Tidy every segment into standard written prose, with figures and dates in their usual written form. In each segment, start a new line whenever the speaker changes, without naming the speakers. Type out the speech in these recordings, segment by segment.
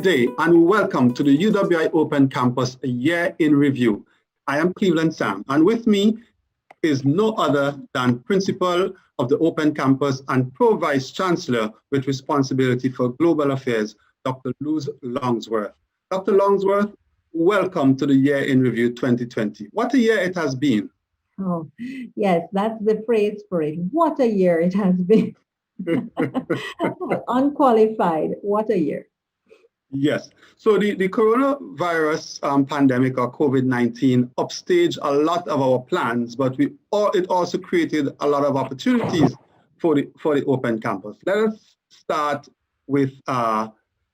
Good day and welcome to the UWI Open Campus Year in Review. I am Cleveland Sam, and with me is no other than Principal of the Open Campus and Pro-Vice Chancellor with responsibility for global affairs, Dr. Luz Longsworth. Dr. Longsworth, welcome to the Year in Review 2020. What a year it has been.
Oh, yes, that's the phrase for it. What a year it has been. Unqualified, what a year.
Yes. So the coronavirus pandemic or COVID-19 upstaged a lot of our plans, but it also created a lot of opportunities for the Open Campus. Let us start with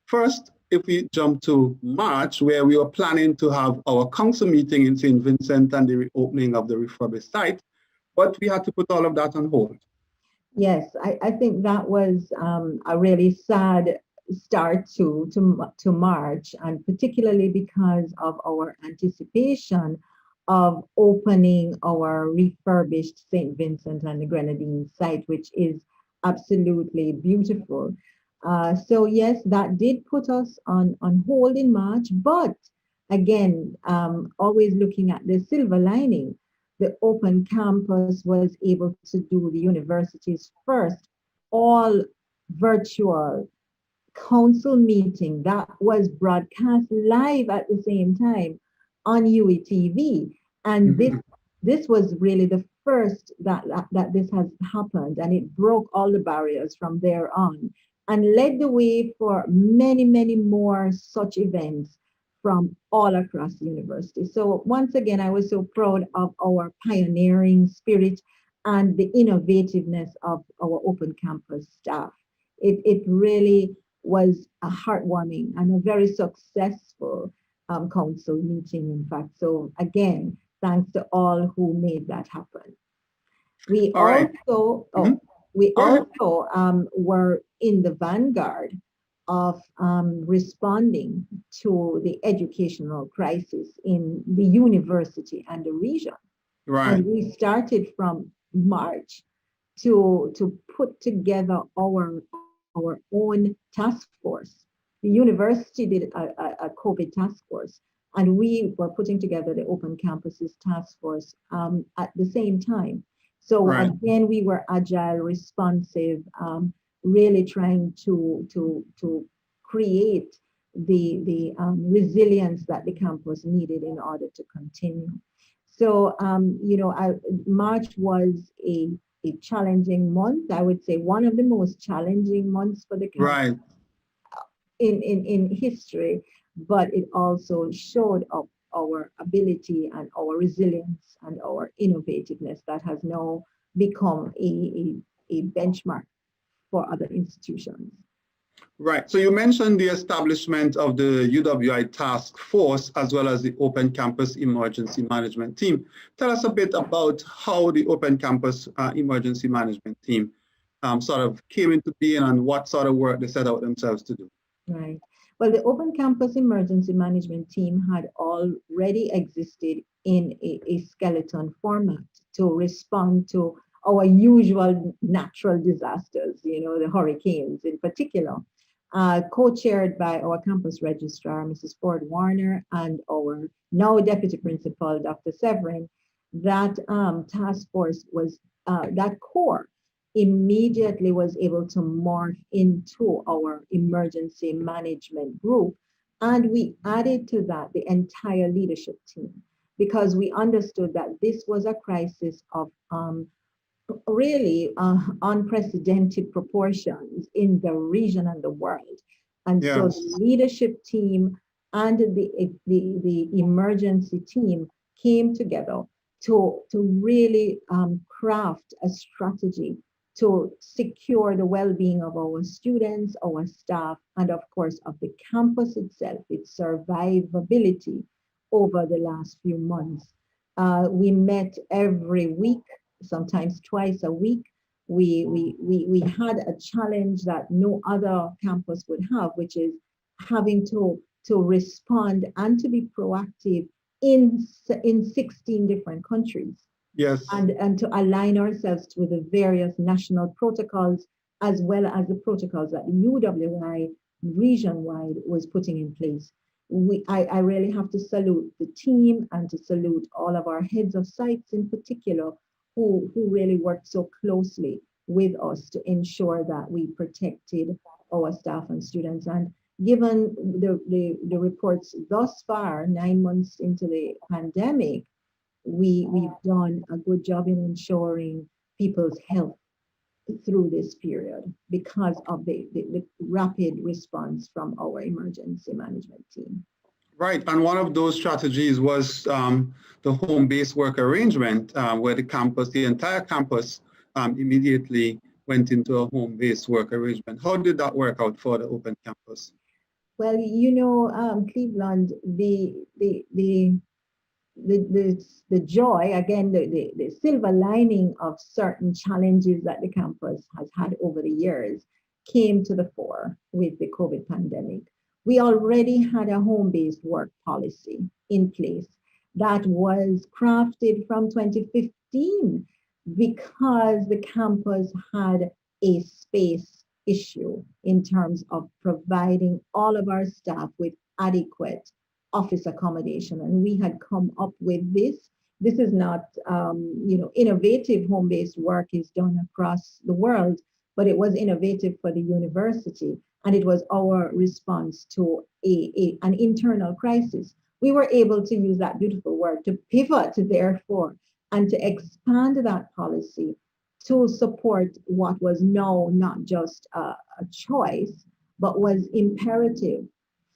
first, if we jump to March, where we were planning to have our council meeting in St. Vincent and the reopening of the refurbished site, but we had to put all of that on hold.
Yes, I think that was a really sad start to March, and particularly because of our anticipation of opening our refurbished St. Vincent and the Grenadines site, which is absolutely beautiful. So yes, that did put us on hold in March, but again, always looking at the silver lining, the Open Campus was able to do the university's first all virtual council meeting that was broadcast live at the same time on UETV. And this was really the first that this has happened, and it broke all the barriers from there on and led the way for many, many more such events from all across the university. So once again, I was so proud of our pioneering spirit and the innovativeness of our Open Campus staff. It really was a heartwarming and a very successful council meeting, in fact. So again, thanks to all who made that happen. We also were in the vanguard of responding to the educational crisis in the university and the region.
Right.
And we started from March to put together our own task force. The university did a COVID task force, and we were putting together the Open Campuses task force at the same time. So again, we were agile, responsive, really trying to create the resilience that the campus needed in order to continue. So, March was a challenging month. I would say one of the most challenging months for the campus in history, but it also showed up our ability and our resilience and our innovativeness that has now become a benchmark for other institutions.
Right. So you mentioned the establishment of the UWI task force as well as the Open Campus Emergency Management Team. Tell us a bit about how the Open Campus Emergency Management Team sort of came into being and what sort of work they set out themselves to do.
Right. Well, the Open Campus Emergency Management Team had already existed in a skeleton format to respond to our usual natural disasters, the hurricanes in particular, co-chaired by our campus registrar, Mrs. Ford Warner, and our now deputy principal, Dr. Severin. That task force was, that core immediately was able to morph into our emergency management group. And we added to that the entire leadership team because we understood that this was a crisis of really unprecedented proportions in the region and the world. And so the leadership team and the emergency team came together to really craft a strategy to secure the well-being of our students, our staff, and of course of the campus itself, its survivability over the last few months. We met every week, sometimes twice a week. We had a challenge that no other campus would have, which is having to respond and to be proactive in 16 different countries.
Yes.
And to align ourselves with the various national protocols, as well as the protocols that the UWI region-wide was putting in place. I really have to salute the team and to salute all of our heads of sites in particular who really worked so closely with us to ensure that we protected our staff and students. And given the reports thus far, 9 months into the pandemic, we've done a good job in ensuring people's health through this period because of the rapid response from our emergency management team.
Right, and one of those strategies was the home-based work arrangement, where the entire campus immediately went into a home-based work arrangement. How did that work out for the open campus?
Well, Cleveland, the joy, again, the silver lining of certain challenges that the campus has had over the years came to the fore with the COVID pandemic. We already had a home-based work policy in place that was crafted from 2015 because the campus had a space issue in terms of providing all of our staff with adequate office accommodation. And we had come up with this. This is not, innovative home-based work is done across the world, but it was innovative for the university. And it was our response to an internal crisis. We were able to use that beautiful word to pivot, therefore, and to expand that policy to support what was now not just a choice, but was imperative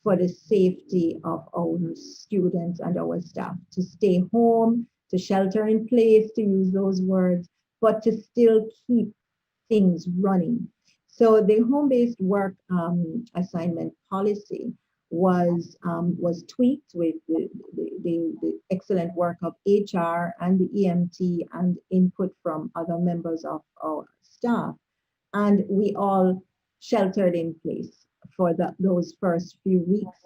for the safety of our students and our staff to stay home, to shelter in place, to use those words, but to still keep things running. So the home-based work assignment policy was tweaked with the excellent work of HR and the EMT and input from other members of our staff. And we all sheltered in place for those first few weeks.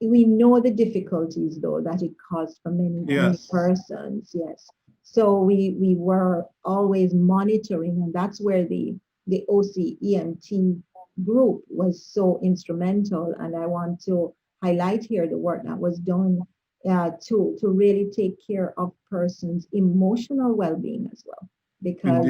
We know the difficulties, though, that it caused for many persons. Yes. So we were always monitoring, and that's where the OC EMT group was so instrumental. And I want to highlight here the work that was done to really take care of persons' emotional well-being as well, because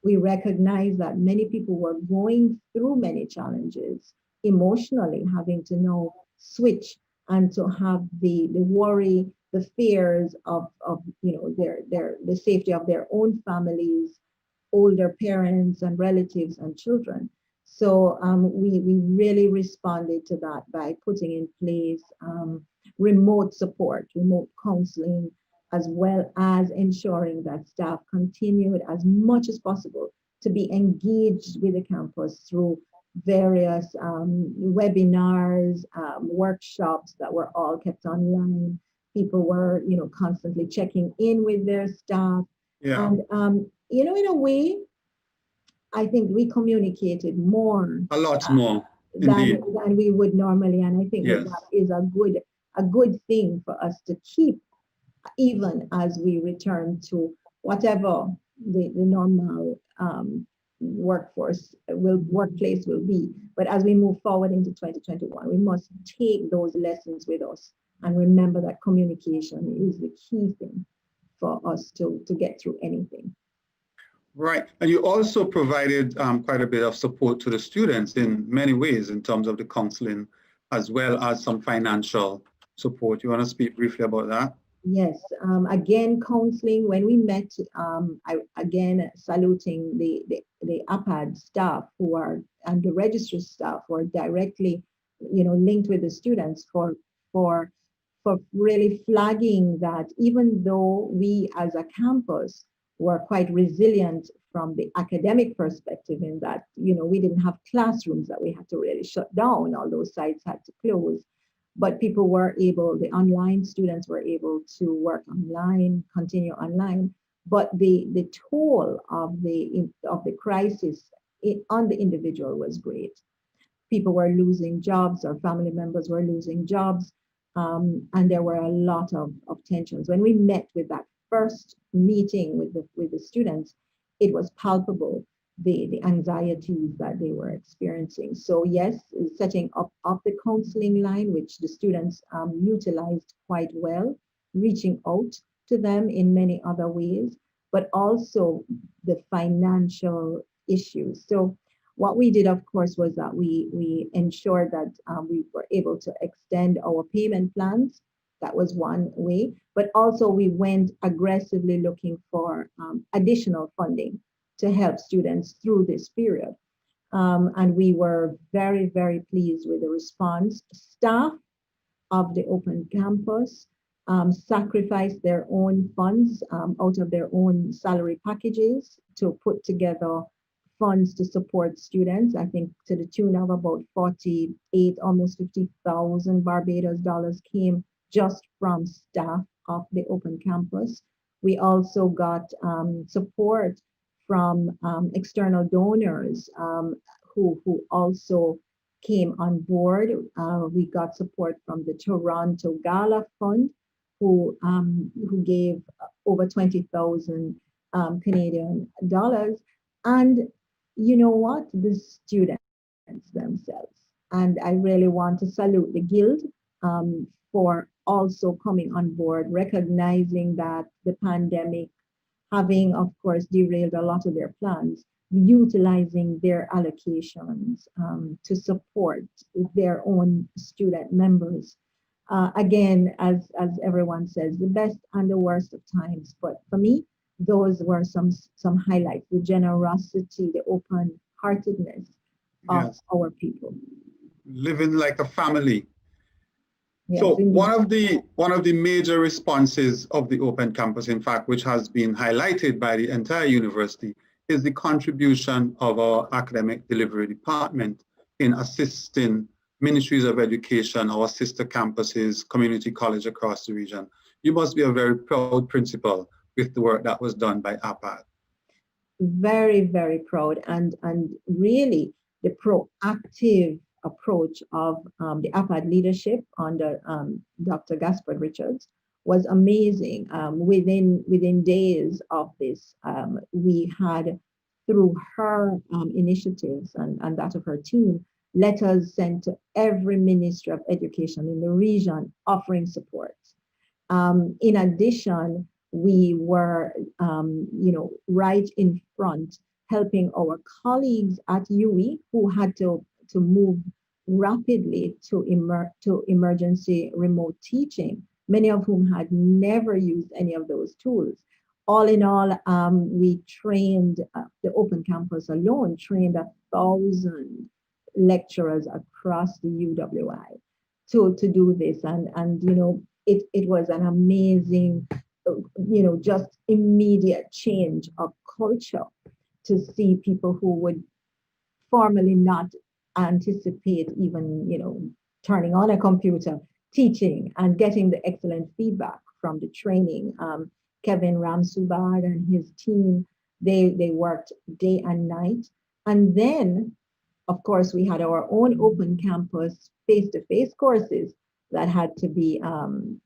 we recognize that many people were going through many challenges emotionally, having to now switch and to have the worry, the fears of the safety of their own families, older parents and relatives and children. So we really responded to that by putting in place remote support, remote counseling, as well as ensuring that staff continued as much as possible to be engaged with the campus through various webinars, workshops that were all kept online. People were, constantly checking in with their staff.
Yeah.
And, in a way, I think we communicated more.
A lot more.
Than we would normally. And I think that is a good thing for us to keep, even as we return to whatever the normal workplace will be. But as we move forward into 2021, we must take those lessons with us and remember that communication is the key thing for us to get through anything.
Right, and you also provided quite a bit of support to the students in many ways in terms of the counseling, as well as some financial support. You want to speak briefly about that?
Yes, again, counseling, when we met, again, saluting the APAD staff and the registry staff who are directly, linked with the students for really flagging that even though we as a campus were quite resilient from the academic perspective in that, we didn't have classrooms that we had to really shut down, all those sites had to close. But the online students were able to work online, continue online. But the toll of the crisis on the individual was great. People were losing jobs, or family members were losing jobs, and there were a lot of tensions. When we met with that first meeting with the students, it was palpable the anxieties that they were experiencing. So yes, setting up the counseling line, which the students utilized quite well, reaching out to them in many other ways, but also the financial issues. So what we did, of course, was that we ensured that we were able to extend our payment plans. That was one way, but also we went aggressively looking for additional funding to help students through this period. And we were very, very pleased with the response. Staff of the open campus sacrificed their own funds out of their own salary packages to put together funds to support students. I think to the tune of about 48, almost 50,000 Barbados dollars came just from staff of the open campus. We also got support from external donors who also came on board. We got support from the Toronto Gala Fund, who gave over 20,000 Canadian dollars. And you know what? The students themselves. And I really want to salute the Guild for also coming on board, recognizing that the pandemic having, of course, derailed a lot of their plans, utilizing their allocations to support their own student members. Again, as everyone says, the best and the worst of times. But for me, those were some highlights: the generosity, the open-heartedness of
Yes.
our people.
Living like a family.
Yes,
So
indeed.
one of the major responses of the open campus, in fact, which has been highlighted by the entire university, is the contribution of our academic delivery department in assisting ministries of education, our sister campuses, community college across the region. You must be a very proud principal with the work that was done by APAD.
Very, very proud, and really the proactive approach of the APAD leadership under Dr. Gaspard Richards was amazing. Within days of this, we had, through her initiatives and that of her team, letters sent to every Ministry of Education in the region offering support. In addition, we were, right in front, helping our colleagues at UE who had to move rapidly to emergency remote teaching, many of whom had never used any of those tools. All in all, we trained, the Open Campus alone trained 1,000 lecturers across the UWI to do this. And it was an amazing, just immediate change of culture to see people who would formerly not anticipate even, turning on a computer, teaching and getting the excellent feedback from the training. Kevin Ramsubad and his team, they worked day and night. And then, of course, we had our own open campus face-to-face courses that had to be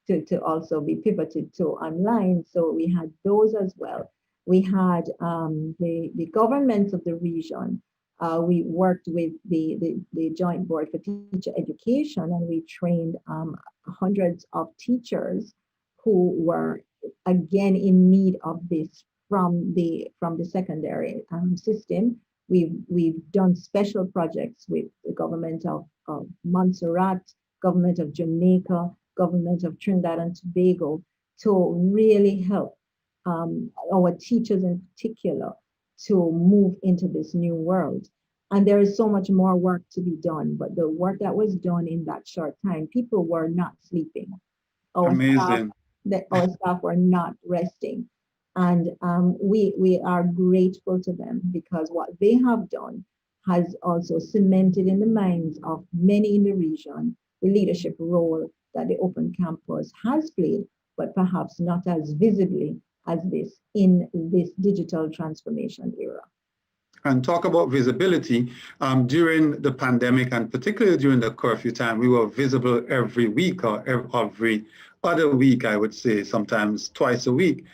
to also be pivoted to online. So we had those as well. We had the governments of the region. We worked with the Joint Board for Teacher Education, and we trained hundreds of teachers who were again in need of this from the secondary system. We've done special projects with the government of Montserrat, government of Jamaica, government of Trinidad and Tobago to really help our teachers in particular to move into this new world. And there is so much more work to be done, but the work that was done in that short time, people were not sleeping.
Amazing.
Our staff were not resting. And we are grateful to them because what they have done has also cemented in the minds of many in the region the leadership role that the open campus has played, but perhaps not as visibly as this in this digital transformation era.
And talk about visibility. During the pandemic, and particularly during the curfew time, we were visible every week or every other week, I would say, sometimes twice a week,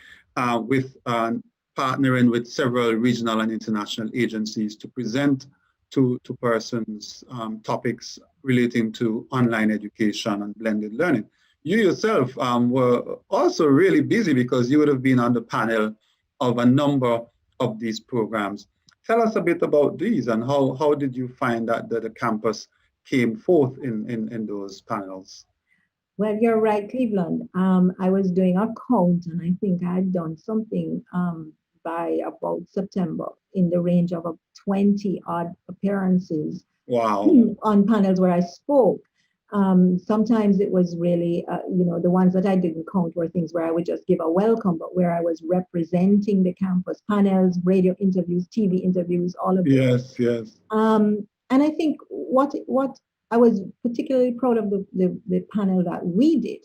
with partnering with several regional and international agencies to present to persons topics relating to online education and blended learning. You yourself were also really busy because you would have been on the panel of a number of these programs. Tell us a bit about these and how did you find that the campus came forth in those panels?
Well, you're right, Cleveland. I was doing a count, and I think I had done something by about September in the range of 20 odd appearances.
Wow.
On panels where I spoke. Sometimes it was really, the ones that I didn't count were things where I would just give a welcome, but where I was representing the campus, panels, radio interviews, TV interviews, all of
Yes, yes.
And I think what I was particularly proud of the panel that we did,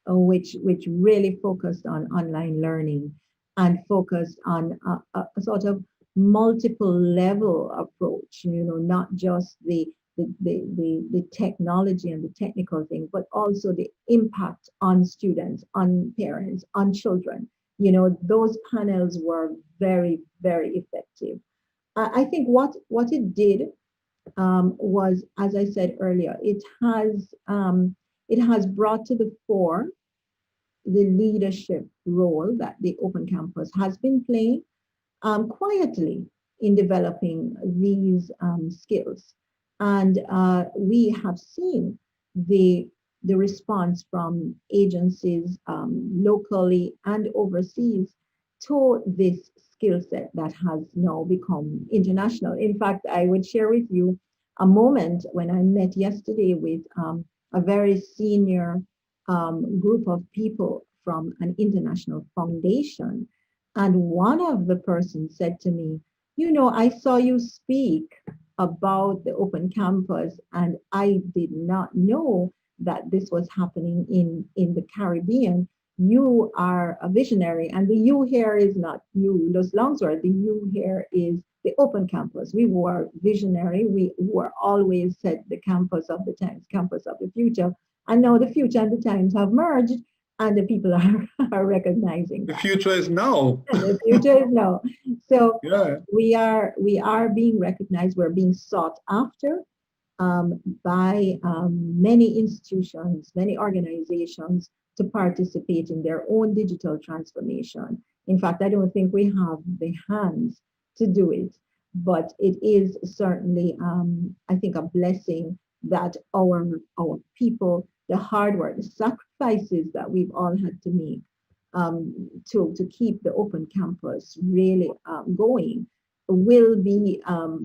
which really focused on online learning and focused on a sort of multiple level approach, not just the technology and the technical thing, but also the impact on students, on parents, on children. Those panels were very, very effective. I think what it did was, as I said earlier, it has brought to the fore the leadership role that the Open Campus has been playing quietly in developing these skills. And we have seen the response from agencies locally and overseas to this skill set that has now become international. In fact, I would share with you a moment when I met yesterday with a very senior group of people from an international foundation. And one of the persons said to me, I saw you speak about the Open Campus, and I did not know that this was happening in the Caribbean. You are a visionary, and the you here is not you, Los Longsword. The you here is the Open Campus. We were visionary. We were always said the campus of the times, campus of the future. And now the future and the times have merged, and the people are recognizing
The
that.
future is now.
The future is now. So
yeah.
we are being recognized. We're being sought after by many institutions, many organizations to participate in their own digital transformation. In fact, I don't think we have the hands to do it, but it is certainly, I think, a blessing that our people, the hard work, the sacrifices that we've all had to make to keep the Open Campus really going will be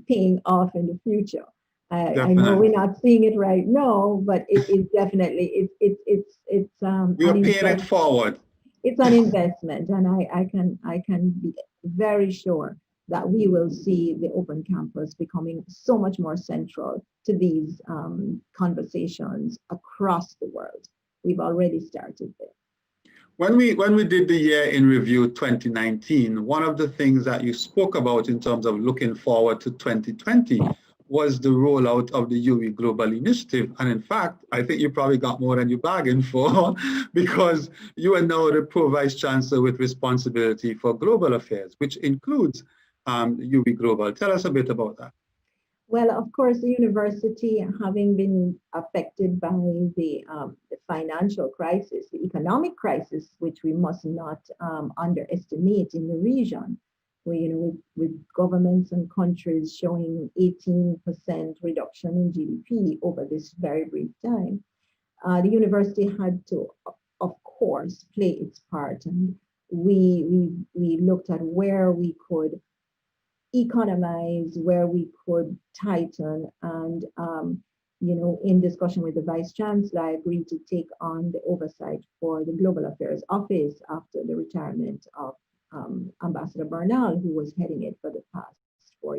paying off in the future. I know we're not seeing it right now, but it is definitely it's
we are paying it forward.
It's an investment, and I can be very sure that we will see the Open Campus becoming so much more central to these conversations across the world. We've already started there.
When we did the year in review 2019, one of the things that you spoke about in terms of looking forward to 2020 was the rollout of the UE Global Initiative. And in fact, I think you probably got more than you bargained for because you are now the Pro-Vice Chancellor with responsibility for global affairs, which includes UE Global. Tell us a bit about that.
Well, of course, the university, having been affected by the financial crisis, the economic crisis, which we must not underestimate in the region, with governments and countries showing 18% reduction in GDP over this very brief time, the university had to, of course, play its part. And we looked at where we could economize, where we could tighten, and in discussion with the Vice Chancellor, I agreed to take on the oversight for the Global Affairs Office after the retirement of Ambassador Bernal, who was heading it for the past 4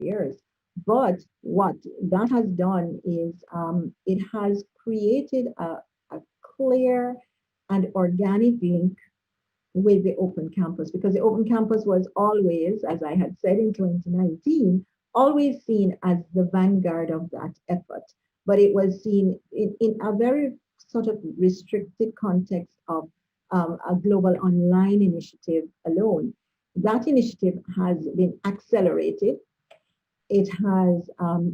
years. But what that has done is it has created a clear and organic link with the Open Campus, because the Open Campus was always, as I had said in 2019, always seen as the vanguard of that effort. But it was seen in a very sort of restricted context of a global online initiative alone. that initiative has been accelerated. It has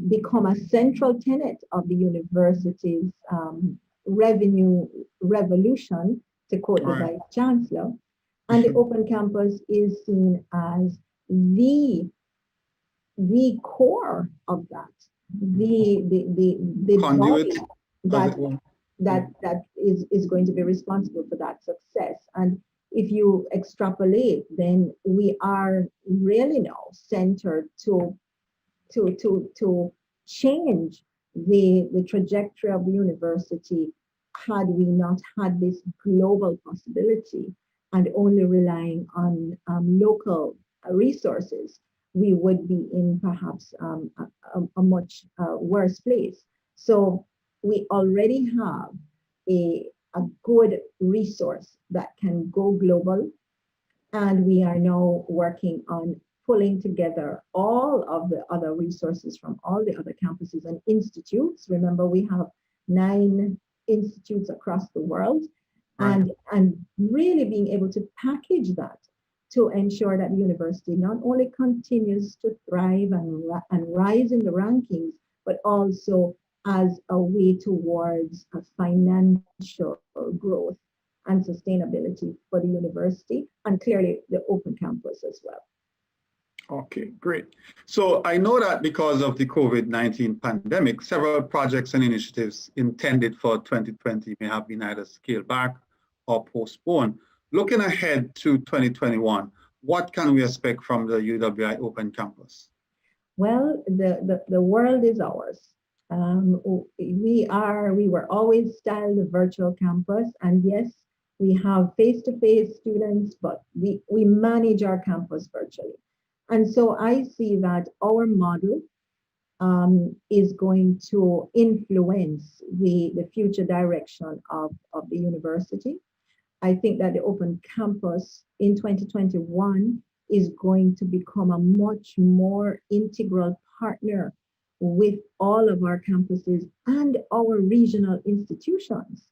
become a central tenet of the university's revenue revolution, to quote the
Right.
Vice Chancellor. And the Open Campus is seen as the, the core of that, the
Conduit,
body
as
that
it were.
that is going to be responsible for that success. And if you extrapolate, then we are really now centered to change the trajectory of the university had we not had this global possibility and only relying on local resources, we would be in perhaps a much worse place. So we already have a good resource that can go global, and we are now working on pulling together all of the other resources from all the other campuses and institutes. Remember, we have 9 institutes across the world,
Right.
and really being able to package that to ensure that the university not only continues to thrive and rise in the rankings, but also as a way towards a financial growth and sustainability for the university, and clearly the open campus as well.
Okay, great. So I know that because of the COVID-19 pandemic, several projects and initiatives intended for 2020 may have been either scaled back or postponed. Looking ahead to 2021, what can we expect from the UWI Open Campus?
Well, the world is ours. We were always styled a virtual campus, and yes, we have face-to-face students, but we manage our campus virtually. And so I see that our model is going to influence the future direction of the university. I think that the Open Campus in 2021 is going to become a much more integral partner with all of our campuses and our regional institutions,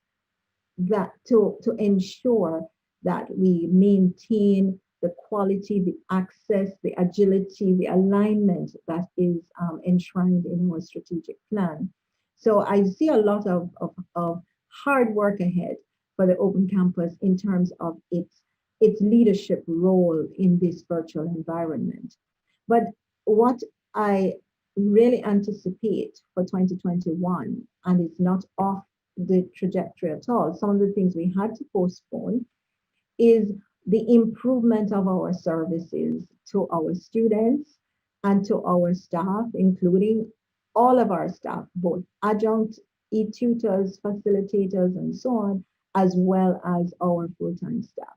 that to ensure that we maintain the quality, the access, the agility, the alignment that is enshrined in our strategic plan. So I see a lot of hard work ahead for the Open Campus in terms of its leadership role in this virtual environment. But what I really anticipate for 2021, and it's not off the trajectory at all, some of the things we had to postpone, is the improvement of our services to our students and to our staff, including all of our staff, both adjunct, e-tutors, facilitators, and so on, as well as our full-time staff.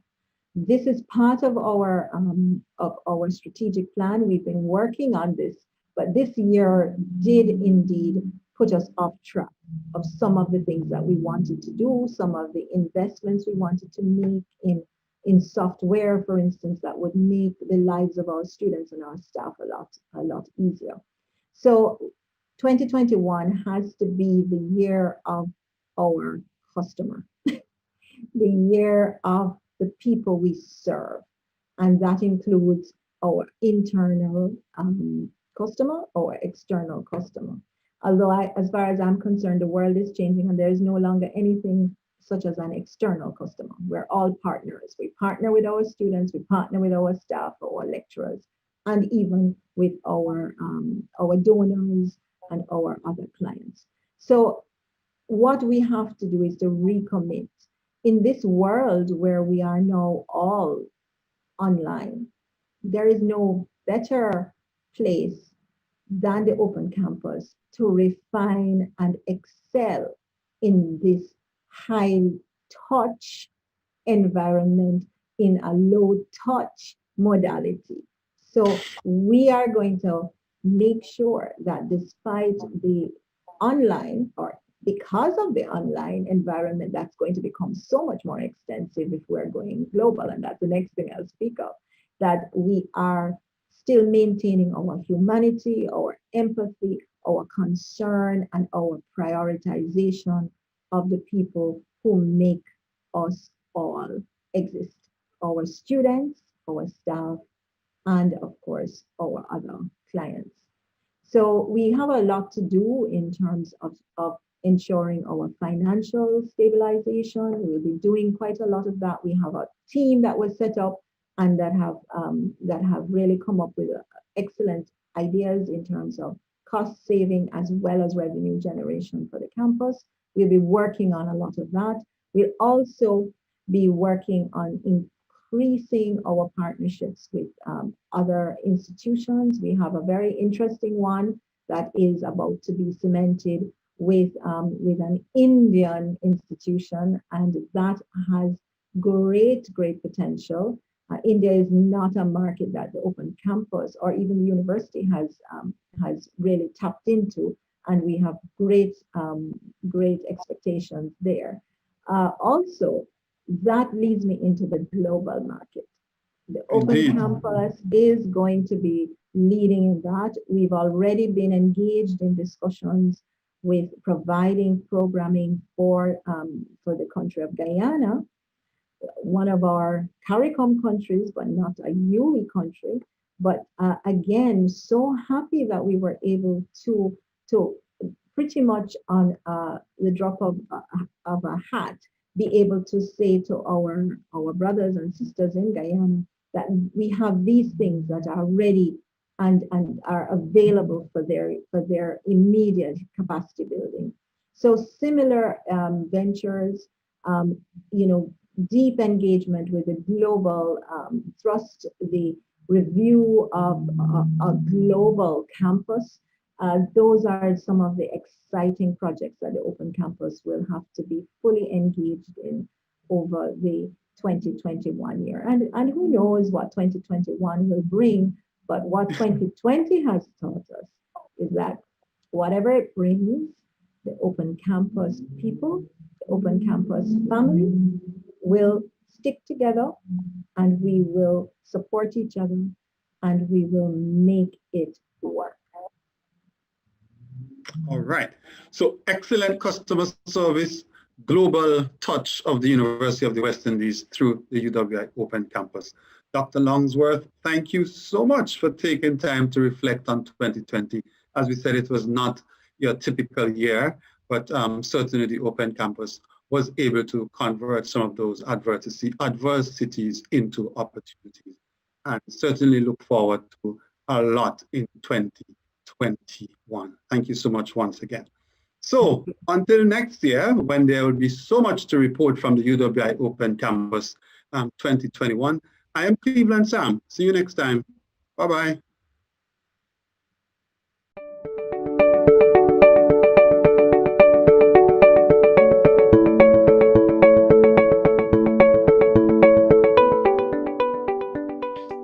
This is part of our strategic plan. We've been working on this, but this year did indeed put us off track of some of the things that we wanted to do, some of the investments we wanted to make in software, for instance, that would make the lives of our students and our staff a lot easier. So 2021 has to be the year of our customer, the year of the people we serve. And that includes our internal customer, our external customer. Although as far as I'm concerned, the world is changing and there is no longer anything such as an external customer. We're all partners. We partner with our students, we partner with our staff, our lecturers, and even with our donors and our other clients. So what we have to do is to recommit in this world where we are now all online. There is no better place than the Open Campus to refine and excel in this high touch environment in a low touch modality. So we are going to make sure that despite the online, or because of the online environment that's going to become so much more extensive if we're going global, and that's the next thing I'll speak of, that we are still maintaining our humanity, our empathy, our concern, and our prioritization of the people who make us all exist: our students, our staff, and of course, our other clients. So we have a lot to do in terms of ensuring our financial stabilization. We'll be doing quite a lot of that. We have a team that was set up and that have really come up with excellent ideas in terms of cost saving as well as revenue generation for the campus. We'll be working on a lot of that. We'll also be working on increasing our partnerships with other institutions. We have a very interesting one that is about to be cemented with an Indian institution, and that has great potential. India is not a market that the Open Campus or even the university has really tapped into, and we have great expectations there. Also, that leads me into the global market. The Open
Indeed.
Campus is going to be leading in that. We've already been engaged in discussions with providing programming for the country of Guyana, one of our CARICOM countries, but not a UE country. But again, so happy that we were able to pretty much on the drop of a hat, be able to say to our brothers and sisters in Guyana that we have these things that are ready and are available for their immediate capacity building. So similar ventures, deep engagement with the global thrust, the review of a global campus. Those are some of the exciting projects that the Open Campus will have to be fully engaged in over the 2021 year. And who knows what 2021 will bring, but what 2020 has taught us is that whatever it brings, the Open Campus people, the Open Campus family will stick together, and we will support each other, and we will make it work.
All right. So excellent customer service, global touch of the University of the West Indies through the UWI Open Campus. Dr. Longsworth, thank you so much for taking time to reflect on 2020. As we said, it was not your typical year, but certainly the Open Campus was able to convert some of those adversities into opportunities, and certainly look forward to a lot in 2021. Thank you so much once again. So until next year, when there will be so much to report from the UWI Open Campus 2021, I am Cleveland Sam. See you next time. Bye-bye.